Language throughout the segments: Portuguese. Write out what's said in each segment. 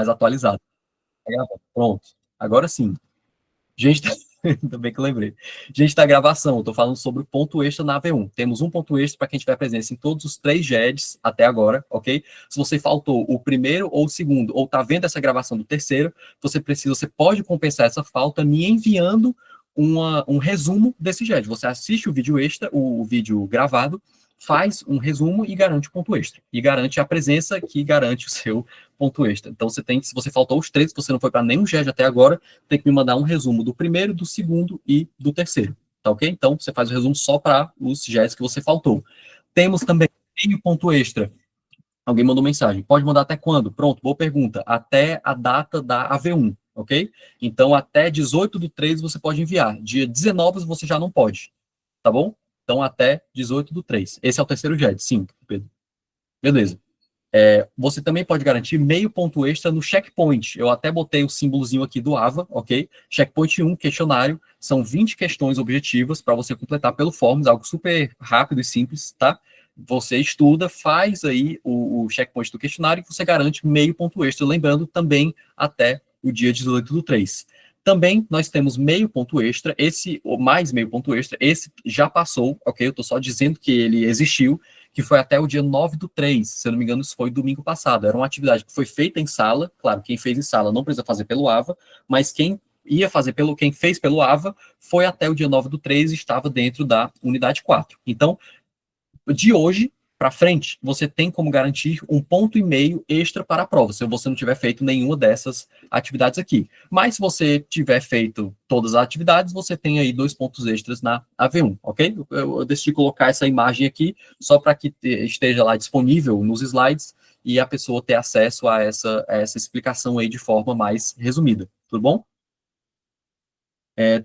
mais atualizado. Tá gravando. Pronto. Agora sim. Gente, ainda bem que eu lembrei. Gente, da gravação, eu tô falando sobre o ponto extra na AV1. Temos um ponto extra para quem tiver presença em todos os 3 GEDs até agora, ok? Se você faltou o primeiro ou o segundo, ou tá vendo essa gravação do terceiro, você pode compensar essa falta me enviando um resumo desse GED. Você assiste o vídeo extra, o vídeo gravado, faz um resumo e garante o ponto extra. E garante a presença que garante o seu ponto extra. Então, se você faltou os 3, se você não foi para nenhum GED até agora, tem que me mandar um resumo do primeiro, do segundo e do terceiro, tá ok? Então, você faz o resumo só para os GES que você faltou. Temos também meio ponto extra. Alguém mandou mensagem. Pode mandar até quando? Pronto, boa pergunta. Até a data da AV1, ok? Então, até 18/3 você pode enviar. Dia 19 você já não pode, tá bom? Então, até 18/3. Esse é o terceiro GED, sim, Pedro. Beleza. Você também pode garantir meio ponto extra no checkpoint. Eu até botei o símbolozinho aqui do AVA, ok? Checkpoint 1, questionário. São 20 questões objetivas para você completar pelo Forms, algo super rápido e simples, tá? Você estuda, faz aí o checkpoint do questionário e você garante meio ponto extra. Lembrando, também até o dia 18/3. Também nós temos meio ponto extra, esse, ou mais meio ponto extra, esse já passou, ok? Eu estou só dizendo que ele existiu, que foi até o dia 9/3, se eu não me engano, isso foi domingo passado. Era uma atividade que foi feita em sala, claro, quem fez em sala não precisa fazer pelo AVA, mas quem fez pelo AVA foi até o dia 9/3 e estava dentro da unidade 4. Então, de hoje para frente, você tem como garantir 1,5 ponto extra para a prova, se você não tiver feito nenhuma dessas atividades aqui. Mas se você tiver feito todas as atividades, você tem aí 2 pontos extras na AV1, ok? Eu decidi colocar essa imagem aqui só para que esteja lá disponível nos slides e a pessoa ter acesso a essa explicação aí de forma mais resumida, tudo bom?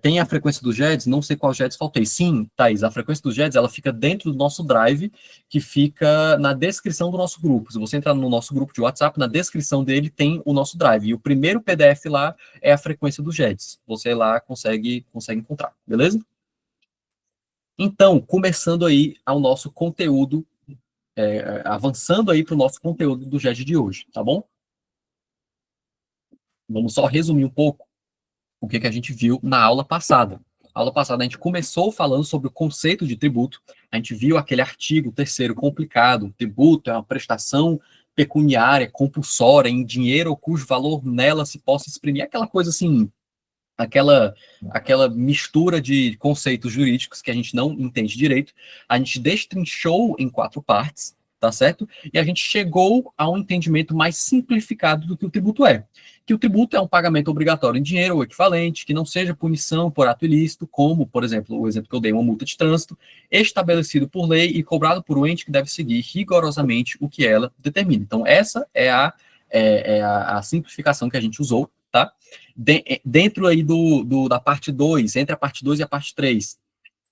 Tem a frequência dos JEDs, não sei qual JEDs faltei. Sim, Thaís, a frequência dos JEDs, ela fica dentro do nosso drive, que fica na descrição do nosso grupo. Se você entrar no nosso grupo de WhatsApp, na descrição dele tem o nosso drive. E o primeiro PDF lá é a frequência dos JEDs. Você lá consegue encontrar, beleza? Então, começando aí ao nosso conteúdo, avançando aí para o nosso conteúdo do JED de hoje, tá bom? Vamos só resumir um pouco o que a gente viu na aula passada. Na aula passada, a gente começou falando sobre o conceito de tributo. A gente viu aquele artigo terceiro complicado. Tributo é uma prestação pecuniária, compulsória, em dinheiro ou cujo valor nela se possa exprimir. Aquela coisa assim, aquela mistura de conceitos jurídicos que a gente não entende direito. A gente destrinchou em 4 partes, tá certo? E a gente chegou a um entendimento mais simplificado do que o tributo é. Que o tributo é um pagamento obrigatório em dinheiro ou equivalente, que não seja punição por ato ilícito, como, por exemplo, o exemplo que eu dei, uma multa de trânsito, estabelecido por lei e cobrado por um ente que deve seguir rigorosamente o que ela determina. Então, essa é a simplificação que a gente usou, tá? Dentro aí da parte 2, entre a parte 2 e a parte 3,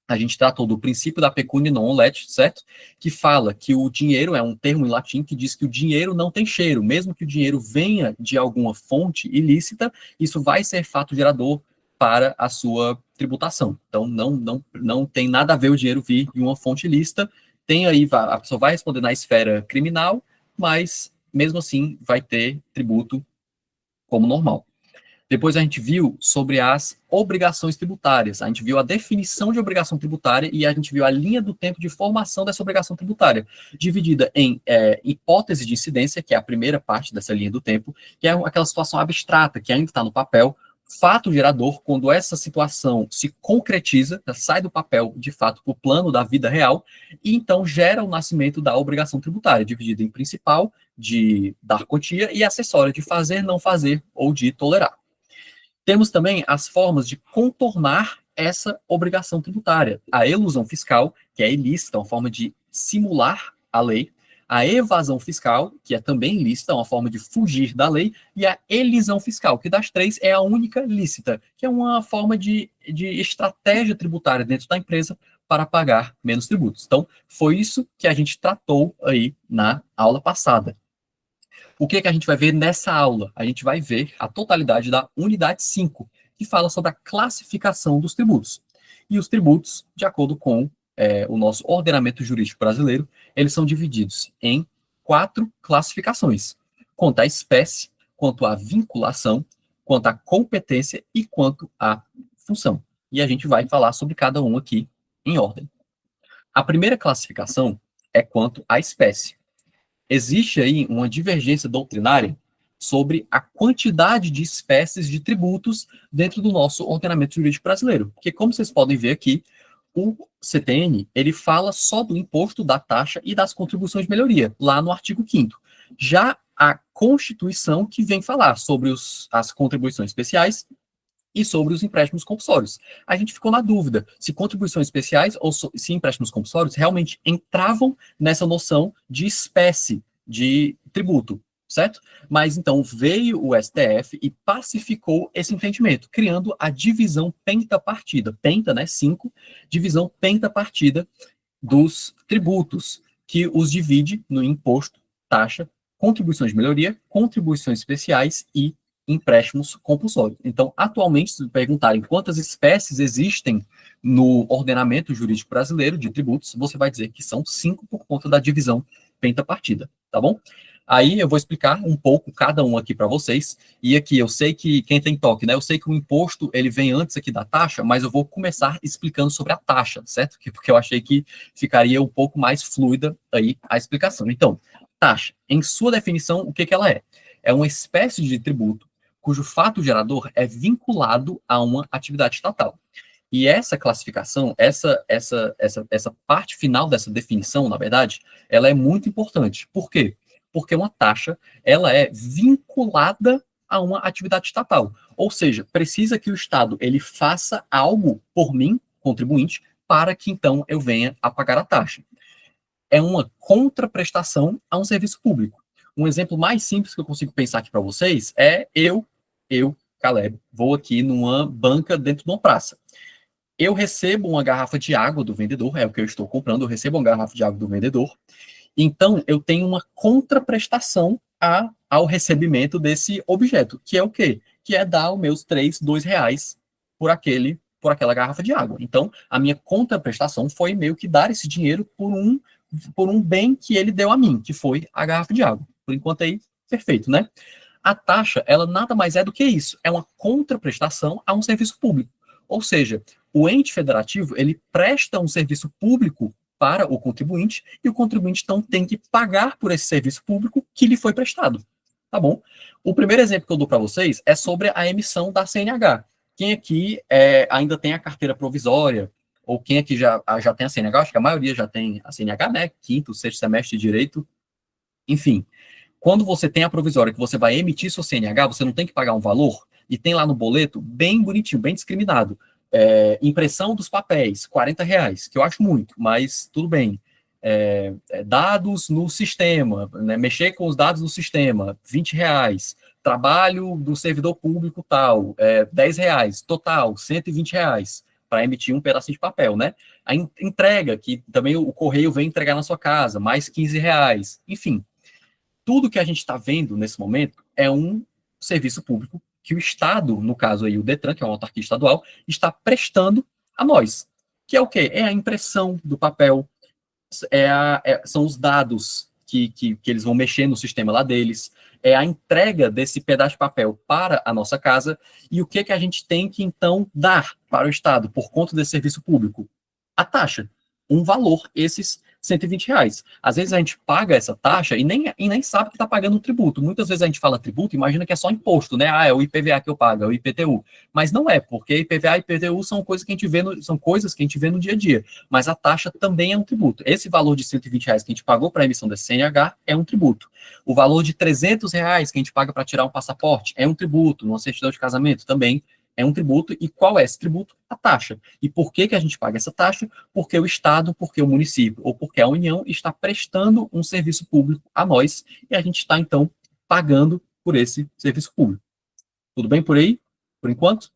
a gente tratou do princípio da pecúnia non olet, certo? Que fala que o dinheiro é um termo em latim que diz que o dinheiro não tem cheiro, mesmo que o dinheiro venha de alguma fonte ilícita, isso vai ser fato gerador para a sua tributação. Então, não tem nada a ver o dinheiro vir de uma fonte ilícita, tem aí, a pessoa vai responder na esfera criminal, mas, mesmo assim, vai ter tributo como normal. Depois a gente viu sobre as obrigações tributárias. A gente viu a definição de obrigação tributária e a gente viu a linha do tempo de formação dessa obrigação tributária, dividida em hipótese de incidência, que é a primeira parte dessa linha do tempo, que é aquela situação abstrata, que ainda está no papel, fato gerador, quando essa situação se concretiza, sai do papel, de fato, para o plano da vida real, e então gera o nascimento da obrigação tributária, dividida em principal, de dar quantia, e acessória, de fazer, não fazer ou de tolerar. Temos também as formas de contornar essa obrigação tributária. A elusão fiscal, que é ilícita, uma forma de simular a lei. A evasão fiscal, que é também ilícita, uma forma de fugir da lei. E a elisão fiscal, que das 3 é a única lícita, que é uma forma de estratégia tributária dentro da empresa para pagar menos tributos. Então, foi isso que a gente tratou aí na aula passada. O que a gente vai ver nessa aula? A gente vai ver a totalidade da unidade 5, que fala sobre a classificação dos tributos. E os tributos, de acordo com o nosso ordenamento jurídico brasileiro, eles são divididos em 4 classificações. Quanto à espécie, quanto à vinculação, quanto à competência e quanto à função. E a gente vai falar sobre cada um aqui em ordem. A primeira classificação é quanto à espécie. Existe aí uma divergência doutrinária sobre a quantidade de espécies de tributos dentro do nosso ordenamento jurídico brasileiro. Porque, como vocês podem ver aqui, o CTN, ele fala só do imposto, da taxa e das contribuições de melhoria, lá no artigo 5º. Já a Constituição que vem falar sobre as contribuições especiais e sobre os empréstimos compulsórios. A gente ficou na dúvida se contribuições especiais ou se empréstimos compulsórios realmente entravam nessa noção de espécie de tributo, certo? Mas então veio o STF e pacificou esse entendimento, criando a divisão pentapartida. Penta, né? 5, divisão pentapartida dos tributos, que os divide no imposto, taxa, contribuições de melhoria, contribuições especiais e empréstimos compulsórios. Então, atualmente, se perguntarem quantas espécies existem no ordenamento jurídico brasileiro de tributos, você vai dizer que são 5 por conta da divisão pentapartida, tá bom? Aí eu vou explicar um pouco cada um aqui para vocês. E aqui eu sei que quem tem toque, né? Eu sei que o imposto ele vem antes aqui da taxa, mas eu vou começar explicando sobre a taxa, certo? Porque eu achei que ficaria um pouco mais fluida aí a explicação. Então, taxa, em sua definição, o que ela é? É uma espécie de tributo cujo fato gerador é vinculado a uma atividade estatal. E essa classificação, essa parte final dessa definição, na verdade, ela é muito importante. Por quê? Porque uma taxa, ela é vinculada a uma atividade estatal. Ou seja, precisa que o Estado ele faça algo por mim, contribuinte, para que então eu venha a pagar a taxa. É uma contraprestação a um serviço público. Um exemplo mais simples que eu consigo pensar aqui para vocês é Caleb, vou aqui numa banca dentro de uma praça. Eu recebo uma garrafa de água do vendedor, é o que eu estou comprando, eu recebo uma garrafa de água do vendedor, então eu tenho uma contraprestação ao recebimento desse objeto, que é o quê? Que é dar os meus R$ 2 por aquela garrafa de água. Então, a minha contraprestação foi meio que dar esse dinheiro por um bem que ele deu a mim, que foi a garrafa de água. Por enquanto aí, perfeito, né? A taxa, ela nada mais é do que isso, é uma contraprestação a um serviço público. Ou seja, o ente federativo, ele presta um serviço público para o contribuinte, e o contribuinte, então, tem que pagar por esse serviço público que lhe foi prestado. Tá bom? O primeiro exemplo que eu dou para vocês é sobre a emissão da CNH. Quem aqui ainda tem a carteira provisória, ou quem aqui já tem a CNH, acho que a maioria já tem a CNH, né? Quinto, sexto semestre de direito, enfim. Quando você tem a provisória que você vai emitir seu CNH, você não tem que pagar um valor, e tem lá no boleto, bem bonitinho, bem discriminado. Impressão dos papéis, R$ 40, que eu acho muito, mas tudo bem. Dados no sistema, né, mexer com os dados no sistema, R$ 20. Trabalho do servidor público tal, R$ 10. Total, R$ 120 para emitir um pedacinho de papel, né? A entrega, que também o correio vem entregar na sua casa, mais R$ 15. Enfim, tudo que a gente está vendo nesse momento é um serviço público que o Estado, no caso aí o Detran, que é uma autarquia estadual, está prestando a nós. Que é o quê? É a impressão do papel, são os dados que eles vão mexer no sistema lá deles, é a entrega desse pedaço de papel para a nossa casa, e o que a gente tem que, então, dar para o Estado por conta desse serviço público? A taxa, um valor, esses R$ 120. Às vezes a gente paga essa taxa e nem sabe que está pagando um tributo. Muitas vezes a gente fala tributo, imagina que é só imposto, né? Ah, é o IPVA que eu pago, é o IPTU. Mas não é, porque IPVA e IPTU são coisas que a gente vê no dia a dia. Mas a taxa também é um tributo. Esse valor de R$ 120 que a gente pagou para a emissão da CNH é um tributo. O valor de R$ 300 que a gente paga para tirar um passaporte é um tributo. Uma certidão de casamento também é um tributo. E qual é esse tributo? A taxa. E por que a gente paga essa taxa? Porque o Estado, porque o município ou porque a União está prestando um serviço público a nós e a gente está, então, pagando por esse serviço público. Tudo bem por aí? Por enquanto?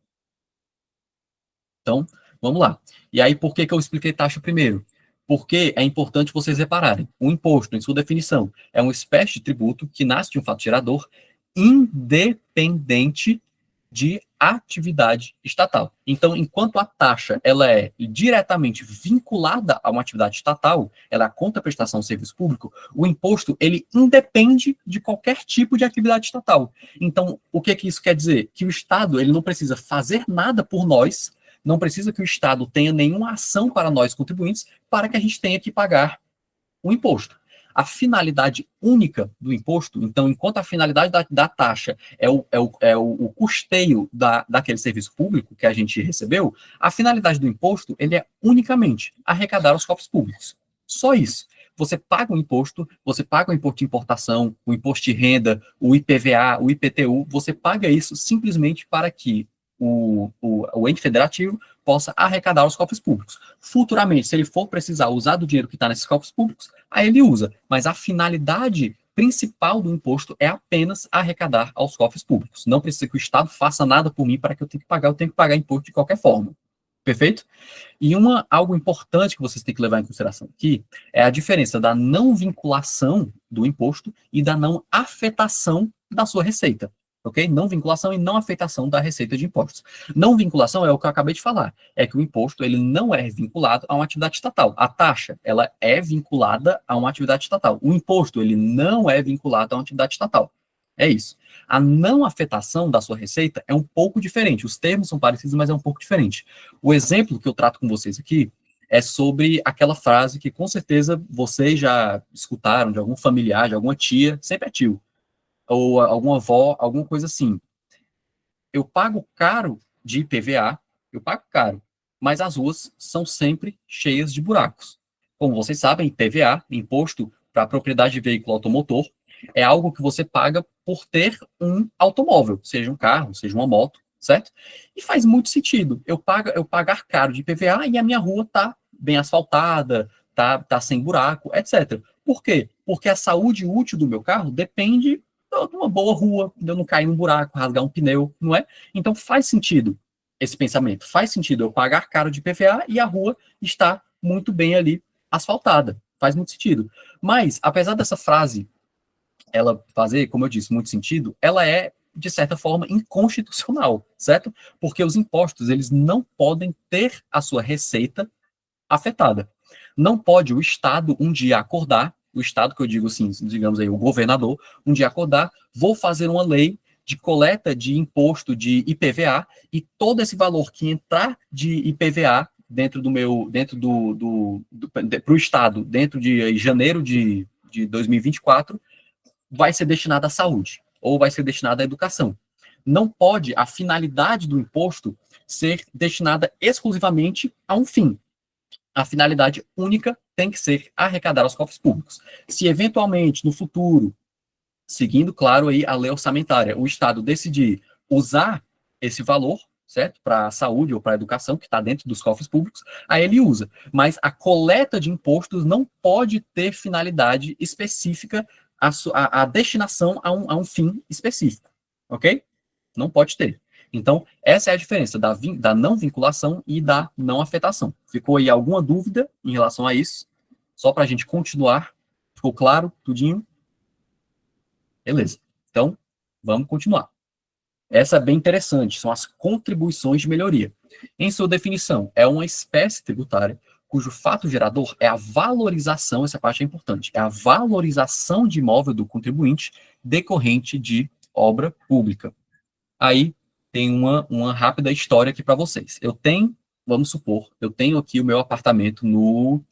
Então, vamos lá. E aí, por que eu expliquei taxa primeiro? Porque é importante vocês repararem. O imposto, em sua definição, é uma espécie de tributo que nasce de um fato gerador independente de atividade estatal. Então, enquanto a taxa ela é diretamente vinculada a uma atividade estatal, ela é a contraprestação ao serviço público, o imposto ele independe de qualquer tipo de atividade estatal. Então, o que isso quer dizer? Que o Estado ele não precisa fazer nada por nós, não precisa que o Estado tenha nenhuma ação para nós contribuintes para que a gente tenha que pagar o imposto. A finalidade única do imposto, então, enquanto a finalidade da taxa é o custeio daquele serviço público que a gente recebeu, a finalidade do imposto ele é unicamente arrecadar os cofres públicos. Só isso. Você paga você paga o imposto de importação, o imposto de renda, o IPVA, o IPTU, você paga isso simplesmente para que o ente federativo possa arrecadar os cofres públicos. Futuramente, se ele for precisar usar do dinheiro que está nesses cofres públicos, aí ele usa. Mas a finalidade principal do imposto é apenas arrecadar aos cofres públicos. Não precisa que o Estado faça nada por mim para que eu tenha que pagar imposto de qualquer forma. Perfeito? E algo importante que vocês têm que levar em consideração aqui é a diferença da não vinculação do imposto e da não afetação da sua receita. Ok? Não vinculação e não afetação da receita de impostos. Não vinculação é o que eu acabei de falar. É que o imposto ele não é vinculado a uma atividade estatal. A taxa ela é vinculada a uma atividade estatal. O imposto ele não é vinculado a uma atividade estatal. É isso. A não afetação da sua receita é um pouco diferente. Os termos são parecidos, mas é um pouco diferente. O exemplo que eu trato com vocês aqui é sobre aquela frase que com certeza vocês já escutaram de algum familiar, de alguma tia, sempre é tio, ou alguma avó, alguma coisa assim. Eu pago caro de IPVA, eu pago caro, mas as ruas são sempre cheias de buracos. Como vocês sabem, IPVA, Imposto para a Propriedade de Veículo Automotor, é algo que você paga por ter um automóvel, seja um carro, seja uma moto, certo? E faz muito sentido eu pagar caro de IPVA e a minha rua tá bem asfaltada, tá sem buraco, etc. Por quê? Porque a saúde útil do meu carro depende de uma boa rua, de eu não cair num buraco, rasgar um pneu, não é? Então faz sentido esse pensamento, faz sentido eu pagar caro de IPVA e a rua está muito bem ali asfaltada, faz muito sentido. Mas, apesar dessa frase ela fazer, como eu disse, muito sentido, ela é, de certa forma, inconstitucional, certo? Porque os impostos, eles não podem ter a sua receita afetada. Não pode o Estado um dia acordar, o Estado que eu digo assim, digamos aí, o governador, um dia acordar, vou fazer uma lei de coleta de imposto de IPVA e todo esse valor que entrar de IPVA dentro para o Estado, dentro de janeiro de 2024, vai ser destinado à saúde ou vai ser destinado à educação. Não pode a finalidade do imposto ser destinada exclusivamente a um fim. A finalidade única tem que ser arrecadar aos cofres públicos. Se eventualmente, no futuro, seguindo, claro, aí a lei orçamentária, o Estado decidir usar esse valor, certo? Para a saúde ou para a educação, que está dentro dos cofres públicos, aí ele usa. Mas a coleta de impostos não pode ter finalidade específica, a destinação a um fim específico, ok? Não pode ter. Então, essa é a diferença da não vinculação e da não afetação. Ficou aí alguma dúvida em relação a isso? Só para a gente continuar. Ficou claro, tudinho? Beleza. Então, vamos continuar. Essa é bem interessante, são as contribuições de melhoria. Em sua definição, é uma espécie tributária cujo fato gerador é a valorização, essa parte é importante, é a valorização de imóvel do contribuinte decorrente de obra pública. Aí tem uma rápida história aqui para vocês. Vamos supor, eu tenho aqui o meu apartamento no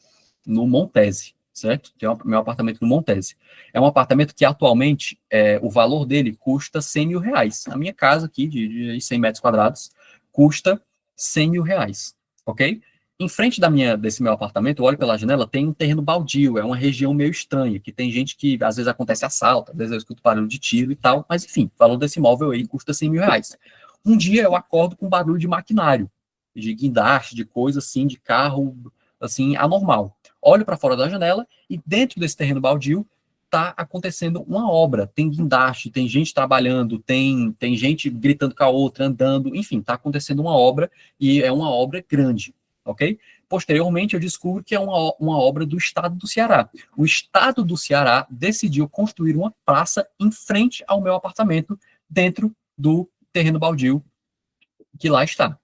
Montese, certo? Tem o meu apartamento no Montese. É um apartamento que atualmente o valor dele custa 100 mil reais. A minha casa aqui, de 100 metros quadrados, custa 100 mil reais, ok? Em frente desse meu apartamento, eu olho pela janela, tem um terreno baldio, é uma região meio estranha, que tem gente que às vezes acontece assalto, às vezes eu escuto barulho de tiro e tal, mas enfim, o valor desse imóvel aí custa 100 mil reais. Um dia eu acordo com barulho de maquinário, de guindaste, de coisa assim, de carro, assim, anormal. Olho para fora da janela e dentro desse terreno baldio está acontecendo uma obra. Tem guindaste, tem gente trabalhando, tem gente gritando com a outra, andando, enfim, está acontecendo uma obra e é uma obra grande, ok? Posteriormente, eu descubro que é uma obra do estado do Ceará. O estado do Ceará decidiu construir uma praça em frente ao meu apartamento, dentro do terreno baldio que lá está,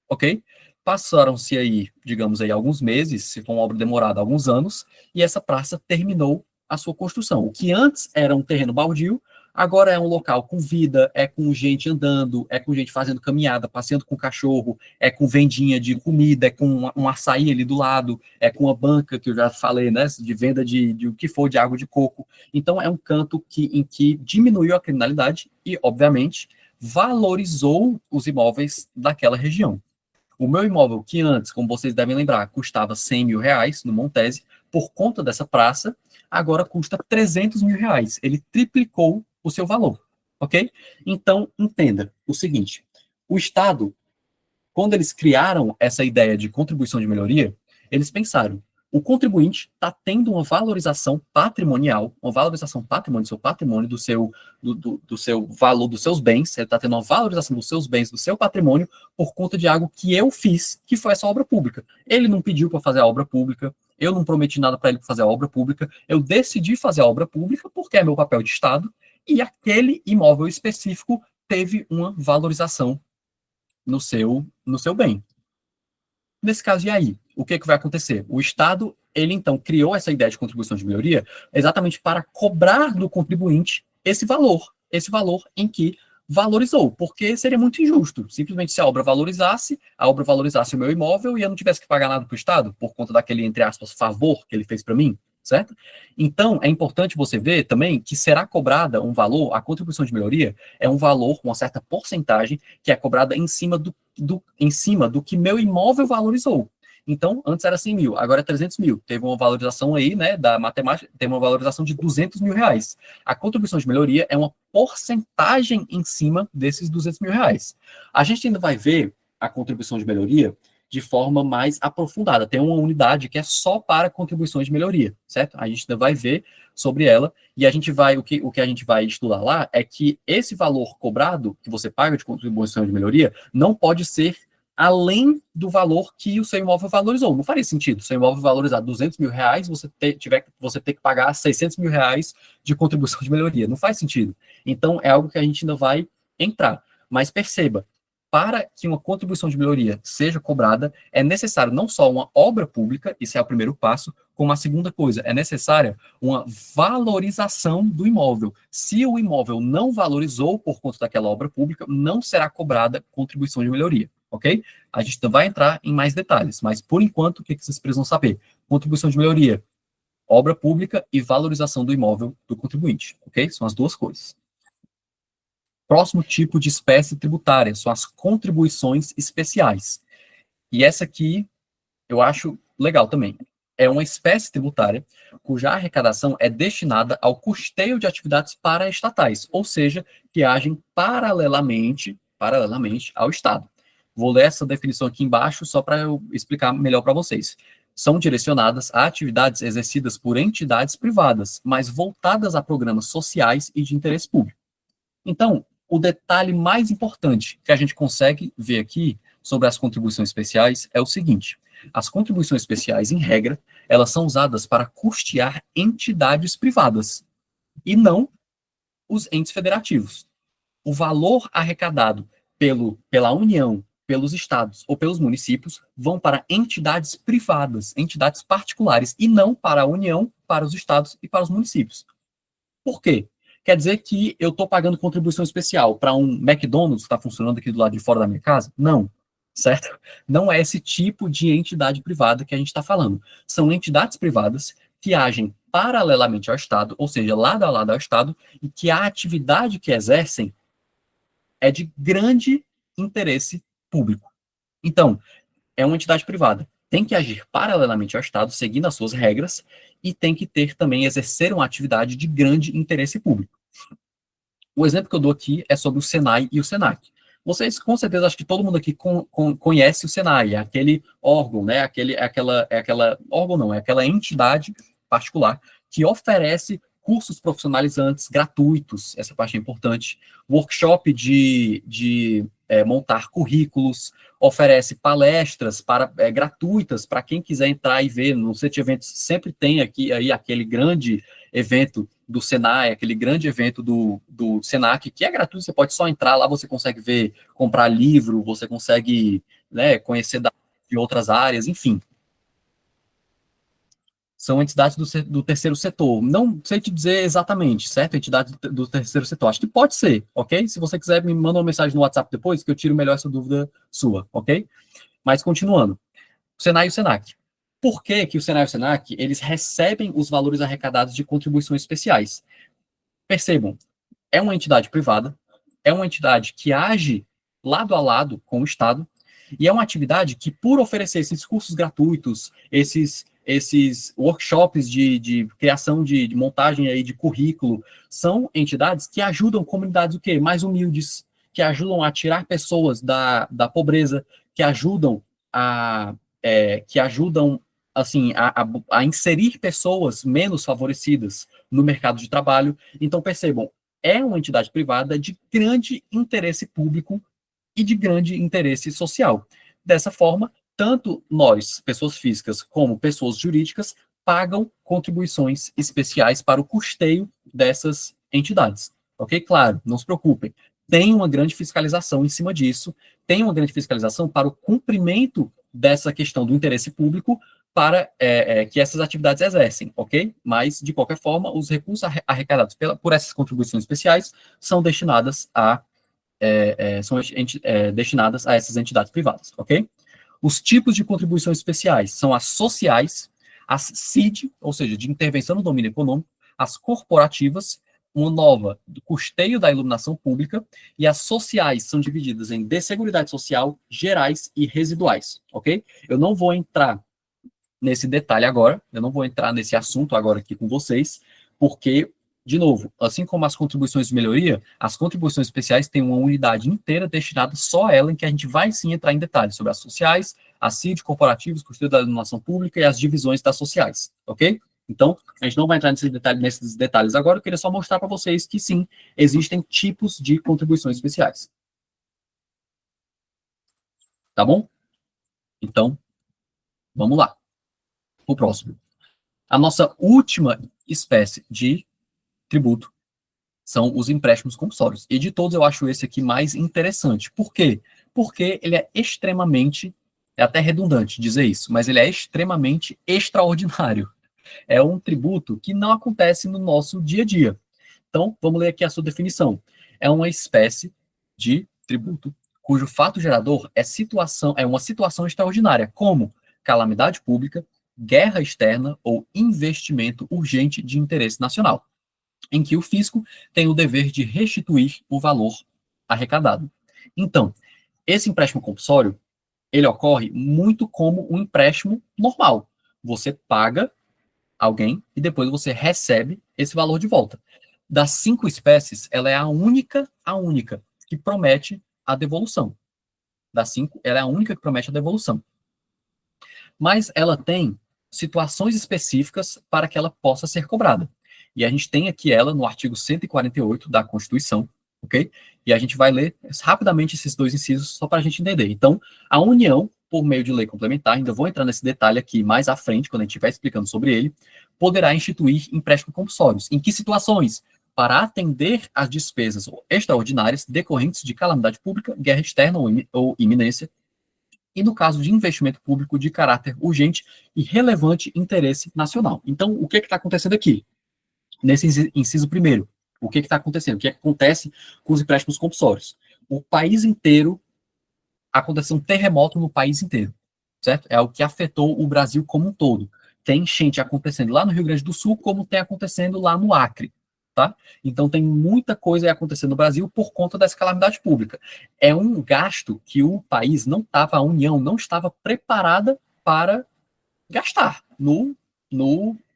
ok? Passaram-se aí, digamos aí, alguns meses, se for uma obra demorada, alguns anos, e essa praça terminou a sua construção. O que antes era um terreno baldio, agora é um local com vida, é com gente andando, é com gente fazendo caminhada, passeando com cachorro, é com vendinha de comida, é com um açaí ali do lado, é com uma banca, que eu já falei, né, de venda de o que for, de água de coco. Então, é um canto em que diminuiu a criminalidade e, obviamente, valorizou os imóveis daquela região. O meu imóvel, que antes, como vocês devem lembrar, custava 100 mil reais no Montese, por conta dessa praça, agora custa 300 mil reais. Ele triplicou o seu valor, ok? Então, entenda o seguinte: o Estado, quando eles criaram essa ideia de contribuição de melhoria, eles pensaram, o contribuinte está tendo uma valorização patrimonial, uma valorização patrimônio do seu patrimônio, do seu valor, dos seus bens, ele está tendo uma valorização dos seus bens, do seu patrimônio, por conta de algo que eu fiz, que foi essa obra pública. Ele não pediu para fazer a obra pública, eu não prometi nada para ele fazer a obra pública, eu decidi fazer a obra pública porque é meu papel de Estado, e aquele imóvel específico teve uma valorização no seu bem. Nesse caso, e aí? O que vai acontecer? O Estado, ele então criou essa ideia de contribuição de melhoria exatamente para cobrar do contribuinte esse valor em que valorizou, porque seria muito injusto. Simplesmente se a obra valorizasse o meu imóvel e eu não tivesse que pagar nada para o Estado por conta daquele, entre aspas, favor que ele fez para mim, certo? Então, é importante você ver também que será cobrada um valor, a contribuição de melhoria é um valor, uma certa porcentagem que é cobrada em cima do que meu imóvel valorizou. Então, antes era 100 mil, agora é 300 mil. Teve uma valorização aí, né, da matemática, tem uma valorização de 200 mil reais. A contribuição de melhoria é uma porcentagem em cima desses 200 mil reais. A gente ainda vai ver a contribuição de melhoria de forma mais aprofundada. Tem uma unidade que é só para contribuições de melhoria, certo? A gente ainda vai ver sobre ela e o que a gente vai estudar lá é que esse valor cobrado que você paga de contribuição de melhoria não pode ser além do valor que o seu imóvel valorizou. Não faria sentido. Seu imóvel valorizar 200 mil reais, você ter que pagar 600 mil reais de contribuição de melhoria. Não faz sentido. Então, é algo que a gente ainda vai entrar. Mas perceba, para que uma contribuição de melhoria seja cobrada, é necessário não só uma obra pública, isso é o primeiro passo, como a segunda coisa, é necessária uma valorização do imóvel. Se o imóvel não valorizou por conta daquela obra pública, não será cobrada contribuição de melhoria, ok? A gente vai entrar em mais detalhes, mas por enquanto, o que vocês precisam saber? Contribuição de melhoria, obra pública e valorização do imóvel do contribuinte, ok? São as duas coisas. Próximo tipo de espécie tributária são as contribuições especiais. E essa aqui eu acho legal também. É uma espécie tributária cuja arrecadação é destinada ao custeio de atividades paraestatais, ou seja, que agem paralelamente ao Estado. Vou ler essa definição aqui embaixo só para eu explicar melhor para vocês. São direcionadas a atividades exercidas por entidades privadas, mas voltadas a programas sociais e de interesse público. Então, o detalhe mais importante que a gente consegue ver aqui sobre as contribuições especiais é o seguinte: as contribuições especiais, em regra, elas são usadas para custear entidades privadas e não os entes federativos. O valor arrecadado pela União, pelos estados ou pelos municípios vão para entidades privadas, entidades particulares, e não para a União, para os estados e para os municípios. Por quê? Quer dizer que eu estou pagando contribuição especial para um McDonald's que está funcionando aqui do lado de fora da minha casa? Não, certo? Não é esse tipo de entidade privada que a gente está falando. São entidades privadas que agem paralelamente ao Estado, ou seja, lado a lado ao Estado, e que a atividade que exercem é de grande interesse público. Então, é uma entidade privada. Tem que agir paralelamente ao Estado, seguindo as suas regras, e tem que ter também, exercer uma atividade de grande interesse público. O exemplo que eu dou aqui é sobre o Senai e o Senac. Vocês, com certeza, acho que todo mundo aqui conhece o Senai, é aquele órgão, né? É aquela entidade particular que oferece cursos profissionalizantes gratuitos, essa parte é importante, workshop de montar currículos, oferece palestras gratuitas para quem quiser entrar e ver. No Sete Eventos sempre tem aí aquele grande evento do Senai, aquele grande evento do Senac, que é gratuito, você pode só entrar lá, você consegue ver, comprar livro, você consegue, né, conhecer de outras áreas, enfim. São entidades do terceiro setor. Não sei te dizer exatamente, certo? Entidades do terceiro setor. Acho que pode ser, ok? Se você quiser, me manda uma mensagem no WhatsApp depois, que eu tiro melhor essa dúvida sua, ok? Mas continuando. O Senai e o Senac. Por que que o Senai e o Senac, eles recebem os valores arrecadados de contribuições especiais? Percebam, é uma entidade privada, é uma entidade que age lado a lado com o Estado, e é uma atividade que, por oferecer esses cursos gratuitos, esses workshops de criação de montagem aí de currículo, são entidades que ajudam comunidades o quê? Mais humildes, que ajudam a tirar pessoas da pobreza, que ajudam a que ajudam assim a inserir pessoas menos favorecidas no mercado de trabalho. Então percebam, é uma entidade privada de grande interesse público e de grande interesse social. Dessa forma, tanto nós, pessoas físicas, como pessoas jurídicas, pagam contribuições especiais para o custeio dessas entidades. Ok? Claro, não se preocupem. Tem uma grande fiscalização em cima disso, tem uma grande fiscalização para o cumprimento dessa questão do interesse público para que essas atividades exercem, ok? Mas, de qualquer forma, os recursos arrecadados por essas contribuições especiais são destinadas destinadas a essas entidades privadas, ok? Os tipos de contribuições especiais são as sociais, as CID, ou seja, de intervenção no domínio econômico, as corporativas, uma nova do custeio da iluminação pública, e as sociais são divididas em de seguridade social, gerais e residuais, ok? Eu não vou entrar nesse detalhe agora, eu não vou entrar nesse assunto agora aqui com vocês, porque, de novo, assim como as contribuições de melhoria, as contribuições especiais têm uma unidade inteira destinada só a ela, em que a gente vai sim entrar em detalhes sobre as sociais, as CID, corporativos, custeio da iluminação pública e as divisões das sociais, ok? Então, a gente não vai entrar nesses detalhes agora, eu queria só mostrar para vocês que sim, existem tipos de contribuições especiais. Tá bom? Então, vamos lá. O próximo. A nossa última espécie de tributo são os empréstimos compulsórios. E de todos eu acho esse aqui mais interessante. Por quê? Porque ele é extremamente, é até redundante dizer isso, mas ele é extremamente extraordinário. É um tributo que não acontece no nosso dia a dia. Então, vamos ler aqui a sua definição. É uma espécie de tributo cujo fato gerador é uma situação extraordinária, como calamidade pública, guerra externa ou investimento urgente de interesse nacional, em que o fisco tem o dever de restituir o valor arrecadado. Então, esse empréstimo compulsório, ele ocorre muito como um empréstimo normal. Você paga alguém e depois você recebe esse valor de volta. Das 5 espécies, ela é a única que promete a devolução. Das 5, ela é a única que promete a devolução. Mas ela tem situações específicas para que ela possa ser cobrada. E a gente tem aqui ela no artigo 148 da Constituição, ok? E a gente vai ler rapidamente esses dois incisos só para a gente entender. Então, a União, por meio de lei complementar, ainda vou entrar nesse detalhe aqui mais à frente, quando a gente estiver explicando sobre ele, poderá instituir empréstimos compulsórios. Em que situações? Para atender às despesas extraordinárias decorrentes de calamidade pública, guerra externa ou iminência, e no caso de investimento público de caráter urgente e relevante interesse nacional. Então, o que está acontecendo aqui? Nesse inciso primeiro, o que está acontecendo? O que acontece com os empréstimos compulsórios? O país inteiro, aconteceu um terremoto no país inteiro, certo? É o que afetou o Brasil como um todo. Tem enchente acontecendo lá no Rio Grande do Sul, como tem acontecendo lá no Acre, tá? Então tem muita coisa acontecendo no Brasil por conta dessa calamidade pública. É um gasto que o país não estava, a União não estava preparada para gastar no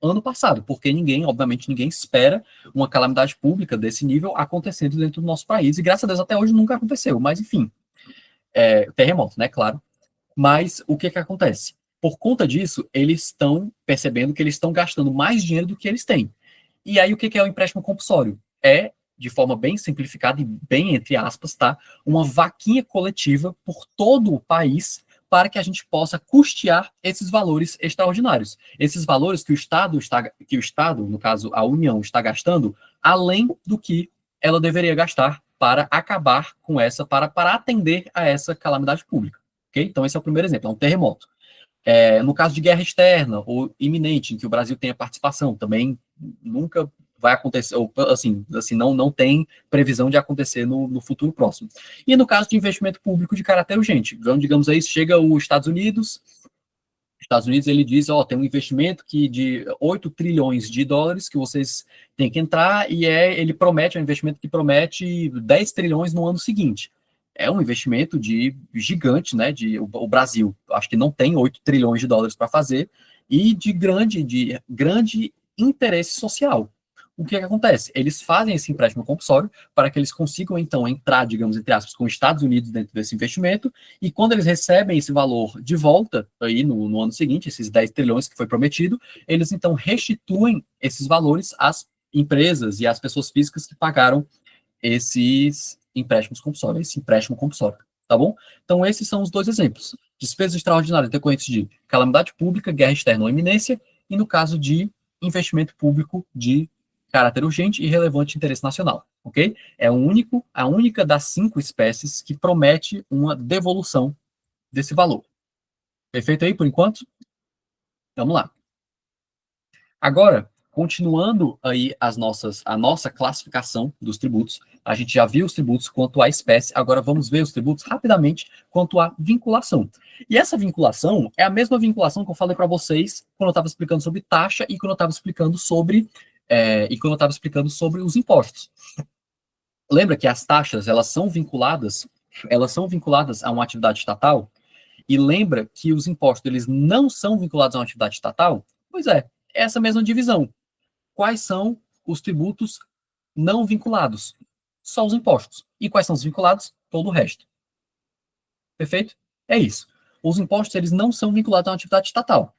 ano passado, porque ninguém, obviamente, ninguém espera uma calamidade pública desse nível acontecendo dentro do nosso país, e graças a Deus até hoje nunca aconteceu, mas enfim, terremoto, né, claro. Mas o que que acontece? Por conta disso, eles estão percebendo que eles estão gastando mais dinheiro do que eles têm. E aí, o que que é o empréstimo compulsório? É, de forma bem simplificada e bem entre aspas, tá? Uma vaquinha coletiva por todo o país para que a gente possa custear esses valores extraordinários. Esses valores que o Estado, no caso a União, está gastando, além do que ela deveria gastar para acabar com para atender a essa calamidade pública. Okay? Então, esse é o primeiro exemplo, é um terremoto. No caso de guerra externa ou iminente, em que o Brasil tenha participação, também nunca vai acontecer, ou assim não tem previsão de acontecer no futuro próximo. E no caso de investimento público de caráter urgente, então, digamos aí, chega os Estados Unidos, ele diz, tem um investimento de 8 trilhões de dólares que vocês têm que entrar, e ele promete, é um investimento que promete 10 trilhões no ano seguinte. É um investimento gigante, né? O Brasil, acho que não tem 8 trilhões de dólares para fazer, e de grande interesse social. O que acontece? Eles fazem esse empréstimo compulsório para que eles consigam, então, entrar, digamos, entre aspas, com os Estados Unidos dentro desse investimento, e quando eles recebem esse valor de volta, aí no ano seguinte, esses 10 trilhões que foi prometido, eles, então, restituem esses valores às empresas e às pessoas físicas que pagaram esses empréstimos compulsórios, esse empréstimo compulsório, tá bom? Então, esses são os dois exemplos. Despesas extraordinárias decorrentes de calamidade pública, guerra externa ou iminência, e no caso de investimento público de caráter urgente e relevante de interesse nacional, ok? É a única das 5 espécies que promete uma devolução desse valor. Perfeito aí, por enquanto? Vamos lá. Agora, continuando aí a nossa classificação dos tributos, a gente já viu os tributos quanto à espécie, agora vamos ver os tributos rapidamente quanto à vinculação. E essa vinculação é a mesma vinculação que eu falei para vocês quando eu estava explicando sobre taxa e quando eu estava explicando sobre os impostos. Lembra que as taxas, elas são vinculadas a uma atividade estatal, e lembra que os impostos, eles não são vinculados a uma atividade estatal? Pois é essa mesma divisão. Quais são os tributos não vinculados? Só os impostos. E quais são os vinculados? Todo o resto. Perfeito? É isso. Os impostos, eles não são vinculados a uma atividade estatal.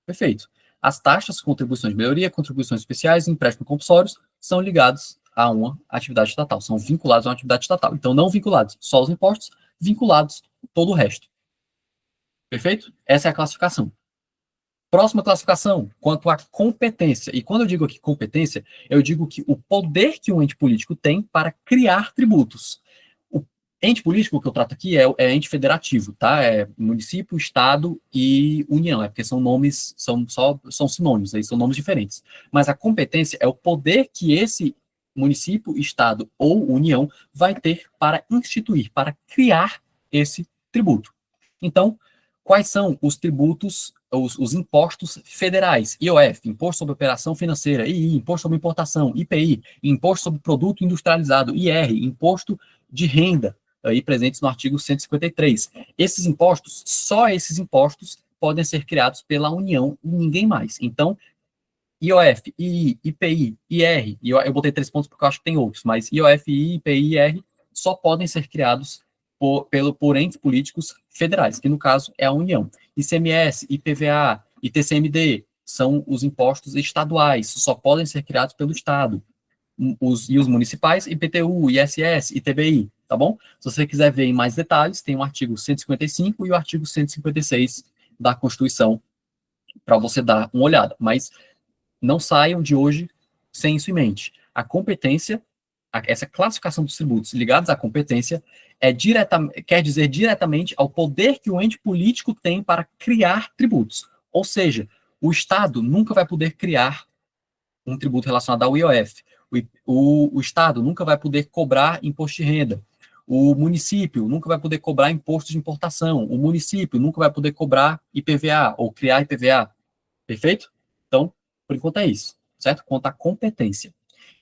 Perfeito. As taxas, contribuições de melhoria, contribuições especiais e empréstimos compulsórios são ligados a uma atividade estatal, são vinculados a uma atividade estatal. Então, não vinculados só os impostos, vinculados todo o resto. Perfeito? Essa é a classificação. Próxima classificação, quanto à competência. E quando eu digo aqui competência, eu digo que o poder que um ente político tem para criar tributos. O ente político que eu trato aqui é ente federativo, tá? É município, estado e união, porque são nomes, são sinônimos, aí são nomes diferentes. Mas a competência é o poder que esse município, estado ou união vai ter para instituir, para criar esse tributo. Então, quais são os tributos, os impostos federais? IOF, Imposto sobre Operação Financeira, II, Imposto sobre Importação, IPI, Imposto sobre Produto Industrializado, IR, Imposto de Renda, aí presentes no artigo 153. Esses impostos, só esses impostos, podem ser criados pela União e ninguém mais. Então, IOF, II, IPI, IR, eu botei 3 pontos porque eu acho que tem outros, mas IOF, II, IPI e IR só podem ser criados por entes políticos federais, que no caso é a União. ICMS, IPVA e TCMD são os impostos estaduais, só podem ser criados pelo Estado. Os municipais, IPTU, ISS, ITBI, tá bom? Se você quiser ver em mais detalhes, tem o artigo 155 e o artigo 156 da Constituição para você dar uma olhada. Mas não saiam de hoje sem isso em mente. A competência, essa classificação dos tributos ligados à competência, quer dizer diretamente ao poder que o ente político tem para criar tributos. Ou seja, o Estado nunca vai poder criar um tributo relacionado ao IOF. O Estado nunca vai poder cobrar imposto de renda. O município nunca vai poder cobrar imposto de importação. O município nunca vai poder cobrar IPVA ou criar IPVA. Perfeito? Então, por enquanto é isso, certo? Quanto à competência.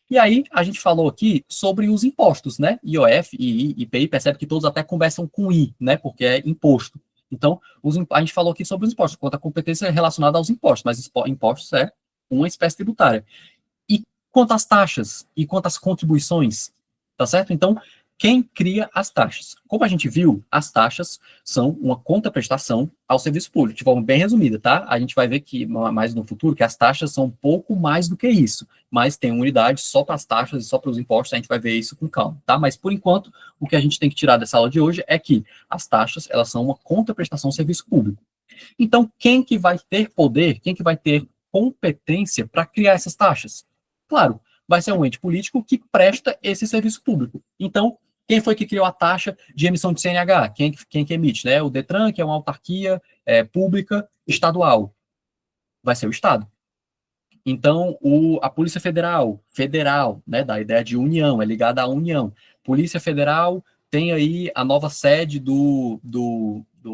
E aí, a gente falou aqui sobre os impostos, né? IOF e IPI, percebe que todos até conversam com I, né? Porque é imposto. Então, a gente falou aqui sobre os impostos, quanto à competência relacionada aos impostos, mas impostos é uma espécie tributária. E quanto às taxas e quanto às contribuições, tá certo? Então, quem cria as taxas? Como a gente viu, as taxas são uma contraprestação ao serviço público, de forma bem resumida, tá? A gente vai ver que mais no futuro que as taxas são um pouco mais do que isso, mas tem uma unidade só para as taxas e só para os impostos, a gente vai ver isso com calma, tá? Mas por enquanto, o que a gente tem que tirar dessa aula de hoje é que as taxas, elas são uma contraprestação ao serviço público. Então, quem que vai ter poder, quem que vai ter competência para criar essas taxas? Claro, vai ser um ente político que presta esse serviço público. Então, quem foi que criou a taxa de emissão de CNH? Quem que emite? Né? O DETRAN, que é uma autarquia pública estadual. Vai ser o Estado. Então, a Polícia Federal, né, da ideia de união, é ligada à União. Polícia Federal tem aí a nova sede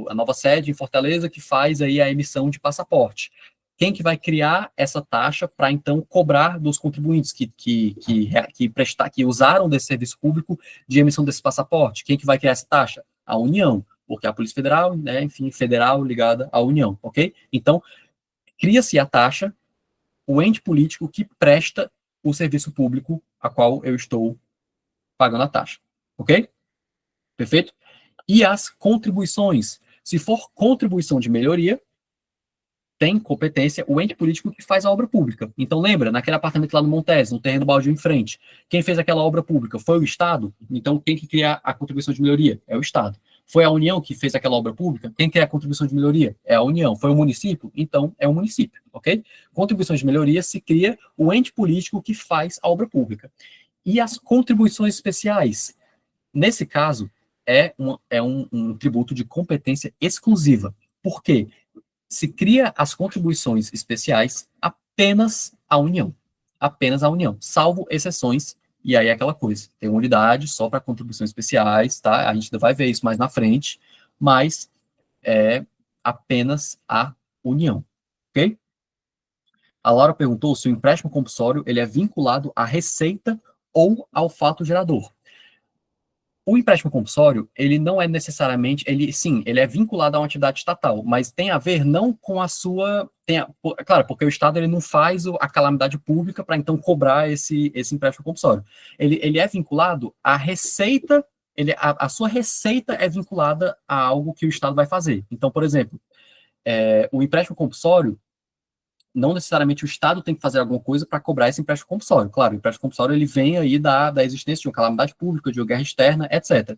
a nova sede em Fortaleza que faz aí a emissão de passaporte. Quem que vai criar essa taxa para então cobrar dos contribuintes que usaram desse serviço público de emissão desse passaporte? Quem que vai criar essa taxa? A União, porque a Polícia Federal, né, enfim, federal ligada à União, ok? Então, cria-se a taxa, o ente político que presta o serviço público a qual eu estou pagando a taxa, ok? Perfeito? E as contribuições, se for contribuição de melhoria, tem competência o ente político que faz a obra pública. Então, lembra, naquele apartamento lá no Montes, no terreno baldio em frente, quem fez aquela obra pública foi o Estado? Então, quem que cria a contribuição de melhoria? É o Estado. Foi a União que fez aquela obra pública? Quem cria a contribuição de melhoria? É a União. Foi o município? Então, é o município, ok? Contribuições de melhoria se cria o ente político que faz a obra pública. E as contribuições especiais? Nesse caso, um tributo de competência exclusiva. Por quê? Se cria as contribuições especiais apenas à União. Apenas à União, salvo exceções, e aí é aquela coisa, tem uma unidade só para contribuições especiais, tá? A gente ainda vai ver isso mais na frente, mas é apenas a União, ok? A Laura perguntou se o empréstimo compulsório ele é vinculado à receita ou ao fato gerador. O empréstimo compulsório, ele não é necessariamente, ele é vinculado a uma atividade estatal, mas tem a ver não com a sua, claro, porque o Estado ele não faz a calamidade pública para então cobrar esse empréstimo compulsório. Ele é vinculado à receita, a sua receita é vinculada a algo que o Estado vai fazer. Então, por exemplo, o empréstimo compulsório, não necessariamente o Estado tem que fazer alguma coisa para cobrar esse empréstimo compulsório. Claro, o empréstimo compulsório ele vem aí da existência de uma calamidade pública, de uma guerra externa, etc.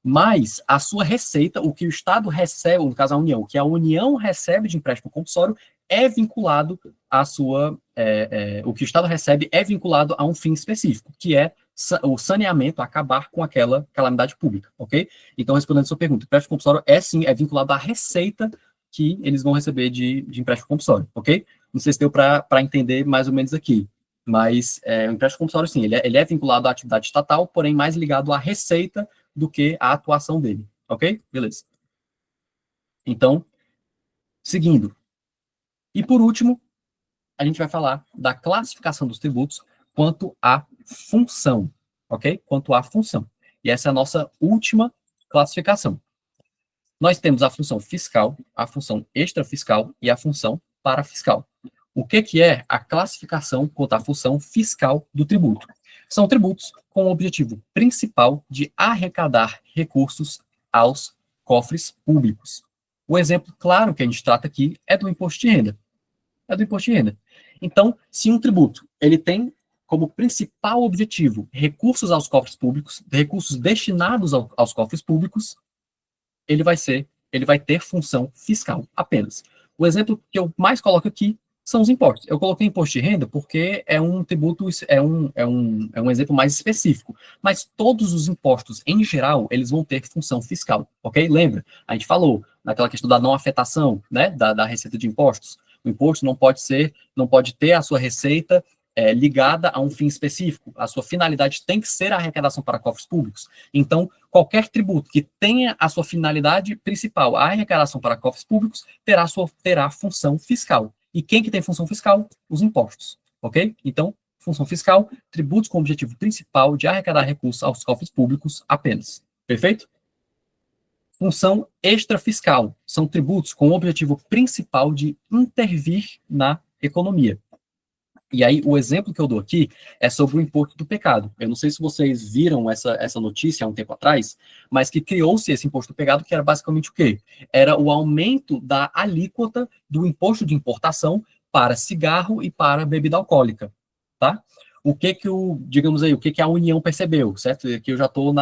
Mas a sua receita, o que o Estado recebe, no caso a União, o que a União recebe de empréstimo compulsório é vinculado à sua, o que o Estado recebe é vinculado a um fim específico, que é o saneamento, acabar com aquela calamidade pública, ok? Então, respondendo a sua pergunta, o empréstimo compulsório é vinculado à receita que eles vão receber de empréstimo compulsório, ok? Não sei se deu para entender mais ou menos aqui, mas o empréstimo compulsório, sim, ele é vinculado à atividade estatal, porém mais ligado à receita do que à atuação dele, ok? Beleza. Então, seguindo. E por último, a gente vai falar da classificação dos tributos quanto à função, ok? Quanto à função. E essa é a nossa última classificação. Nós temos a função fiscal, a função extrafiscal e a função parafiscal. O que é a classificação quanto à função fiscal do tributo? São tributos com o objetivo principal de arrecadar recursos aos cofres públicos. O exemplo claro que a gente trata aqui é do imposto de renda. É do imposto de renda. Então, se um tributo ele tem como principal objetivo recursos aos cofres públicos, recursos destinados aos cofres públicos, ele vai ter função fiscal apenas. O exemplo que eu mais coloco aqui são os impostos. Eu coloquei imposto de renda porque é um tributo, é um exemplo mais específico. Mas todos os impostos, em geral, eles vão ter função fiscal, ok? Lembra? A gente falou naquela questão da não afetação, né, da receita de impostos. O imposto não pode ter a sua receita ligada a um fim específico. A sua finalidade tem que ser a arrecadação para cofres públicos. Então, qualquer tributo que tenha a sua finalidade principal, a arrecadação para cofres públicos, terá função fiscal. E quem que tem função fiscal? Os impostos, ok? Então, função fiscal, tributos com o objetivo principal de arrecadar recursos aos cofres públicos apenas. Perfeito? Função extrafiscal, são tributos com o objetivo principal de intervir na economia. E aí, o exemplo que eu dou aqui é sobre o imposto do pecado. Eu não sei se vocês viram essa notícia há um tempo atrás, mas que criou-se esse imposto do pecado, que era basicamente o quê? Era o aumento da alíquota do imposto de importação para cigarro e para bebida alcoólica, tá? Digamos aí, o que que a União percebeu, certo? Aqui eu já estou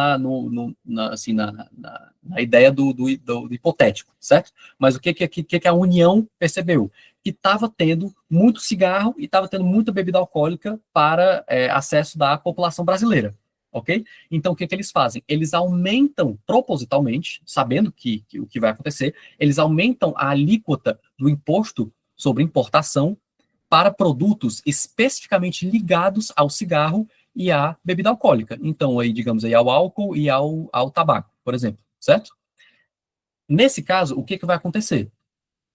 assim, na ideia do hipotético, certo? Mas o que que a União percebeu? Que estava tendo muito cigarro e estava tendo muita bebida alcoólica para acesso da população brasileira, ok? Então, o que que eles fazem? Eles aumentam propositalmente, sabendo que o que vai acontecer, eles aumentam a alíquota do imposto sobre importação para produtos especificamente ligados ao cigarro e à bebida alcoólica. Então, aí, digamos aí, ao álcool e ao tabaco, por exemplo, certo? Nesse caso, o que que vai acontecer?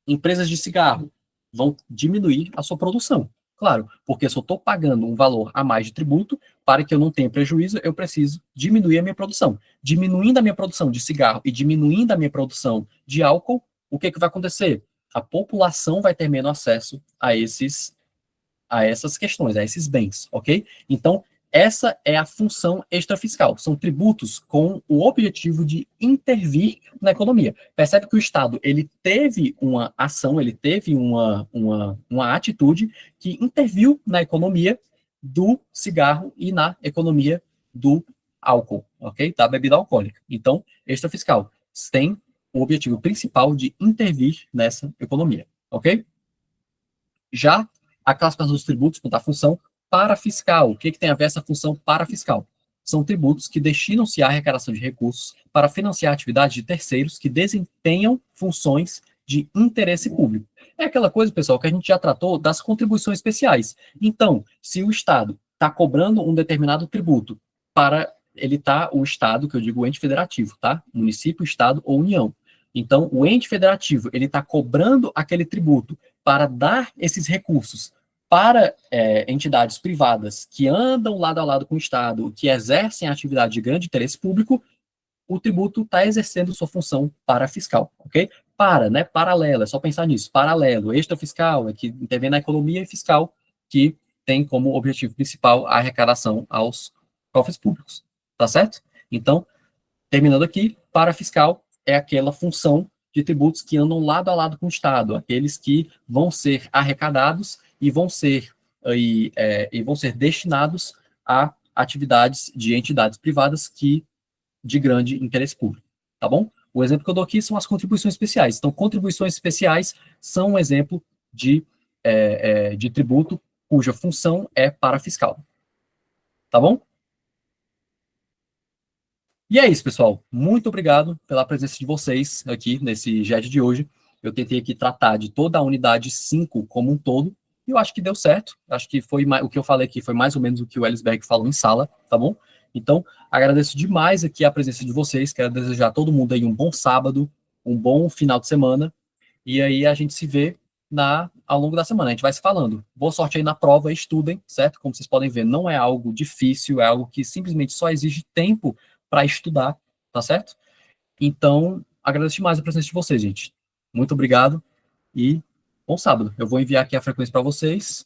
Empresas de cigarro vão diminuir a sua produção. Claro, porque se eu estou pagando um valor a mais de tributo, para que eu não tenha prejuízo, eu preciso diminuir a minha produção. Diminuindo a minha produção de cigarro e diminuindo a minha produção de álcool, o que que vai acontecer? A população vai ter menos acesso a essas questões, a esses bens, ok? Então, essa é a função extrafiscal. São tributos com o objetivo de intervir na economia. Percebe que o Estado ele teve uma ação, ele teve uma atitude que interviu na economia do cigarro e na economia do álcool, ok? Da bebida alcoólica. Então, extrafiscal tem o objetivo principal de intervir nessa economia, ok? Já a classificação dos tributos quanto à função parafiscal. O que tem a ver essa função parafiscal? São tributos que destinam-se à arrecadação de recursos para financiar atividades de terceiros que desempenham funções de interesse público. É aquela coisa, pessoal, que a gente já tratou das contribuições especiais. Então, se o Estado está cobrando um determinado tributo para ele tá o Estado, que eu digo o ente federativo, tá? Município, Estado ou União. Então, o ente federativo ele está cobrando aquele tributo para dar esses recursos para entidades privadas que andam lado a lado com o Estado, que exercem atividade de grande interesse público, o tributo está exercendo sua função parafiscal, ok? Né? Paralelo, é só pensar nisso. Paralelo, extrafiscal, é que intervém na economia e fiscal, que tem como objetivo principal a arrecadação aos cofres públicos, tá certo? Então, terminando aqui, parafiscal é aquela função de tributos que andam lado a lado com o Estado, aqueles que vão ser arrecadados e vão ser destinados a atividades de entidades privadas de grande interesse público, tá bom? O exemplo que eu dou aqui são as contribuições especiais. Então, contribuições especiais são um exemplo de tributo cuja função é parafiscal, tá bom? E é isso, pessoal. Muito obrigado pela presença de vocês aqui nesse JED de hoje. Eu tentei aqui tratar de toda a unidade 5 como um todo, e eu acho que deu certo. Acho que o que eu falei aqui foi mais ou menos o que o Ellisberg falou em sala, tá bom? Então, agradeço demais aqui a presença de vocês. Quero desejar a todo mundo aí um bom sábado, um bom final de semana, e aí a gente se vê ao longo da semana. A gente vai se falando. Boa sorte aí na prova, estudem, certo? Como vocês podem ver, não é algo difícil, é algo que simplesmente só exige tempo para estudar, tá certo? Então, agradeço demais a presença de vocês, gente. Muito obrigado e bom sábado. Eu vou enviar aqui a frequência para vocês